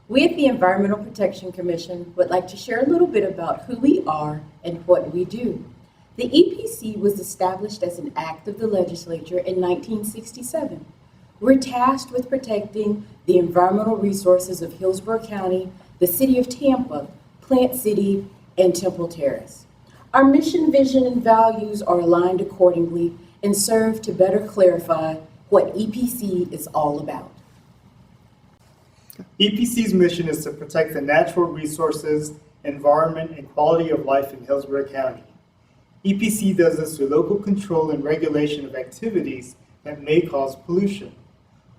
We at the Environmental Protection Commission would like to share a little bit about who we are and what we do. The EPC was established as an act of the legislature in 1967. We're tasked with protecting the environmental resources of Hillsborough County, the city of Tampa, Plant City, and Temple Terrace. Our mission, vision, and values are aligned accordingly and serve to better clarify what EPC is all about. EPC's mission is to protect the natural resources, environment, and quality of life in Hillsborough County. EPC does this through local control and regulation of activities that may cause pollution.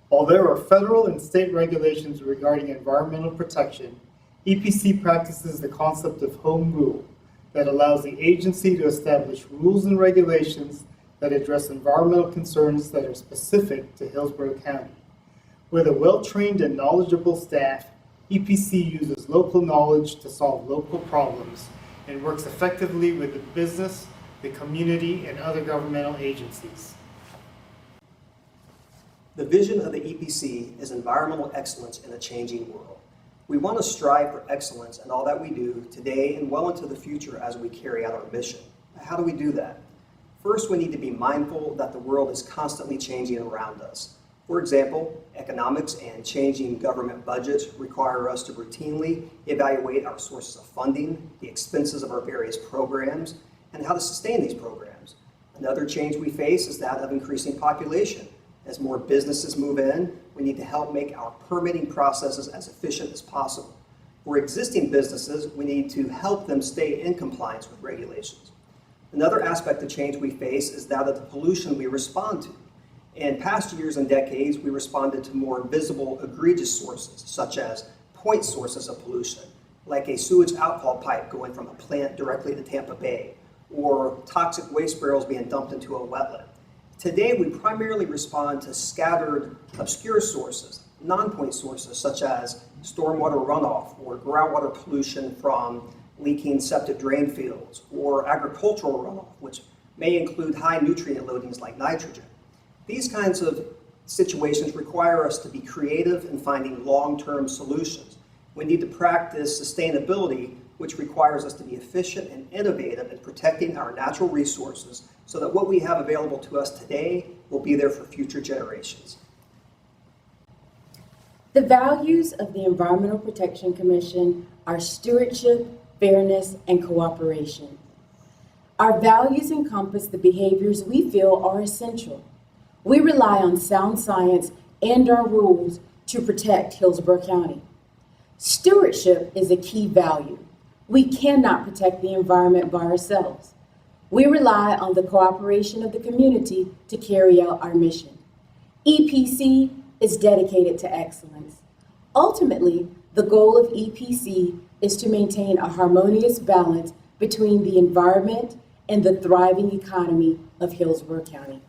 While there are federal and state regulations regarding environmental protection, EPC practices the concept of home rule that allows the agency to establish rules and regulations that address environmental concerns that are specific to Hillsborough County. With a well-trained and knowledgeable staff, EPC uses local knowledge to solve local problems and works effectively with the business, the community, and other governmental agencies. The vision of the EPC is environmental excellence in a changing world. We want to strive for excellence in all that we do today and well into the future as we carry out our mission. How do we do that? First, we need to be mindful that the world is constantly changing around us. For example, economics and changing government budgets require us to routinely evaluate our sources of funding, the expenses of our various programs, and how to sustain these programs. Another change we face is that of increasing population. As more businesses move in, we need to help make our permitting processes as efficient as possible. For existing businesses, we need to help them stay in compliance with regulations. Another aspect of change we face is that of the pollution we respond to. In past years and decades, we responded to more visible, egregious sources, such as point sources of pollution, like a sewage outfall pipe going from a plant directly to Tampa Bay, or toxic waste barrels being dumped into a wetland. Today, we primarily respond to scattered, obscure sources, non-point sources, such as stormwater runoff or groundwater pollution from leaking septic drain fields, or agricultural runoff, which may include high nutrient loadings like nitrogen. These kinds of situations require us to be creative in finding long-term solutions. We need to practice sustainability, which requires us to be efficient and innovative in protecting our natural resources so that what we have available to us today will be there for future generations. The values of the Environmental Protection Commission are stewardship, fairness, and cooperation. Our values encompass the behaviors we feel are essential. We rely on sound science and our rules to protect Hillsborough County. Stewardship is a key value. We cannot protect the environment by ourselves. We rely on the cooperation of the community to carry out our mission. EPC is dedicated to excellence. Ultimately, the goal of EPC is to maintain a harmonious balance between the environment and the thriving economy of Hillsborough County.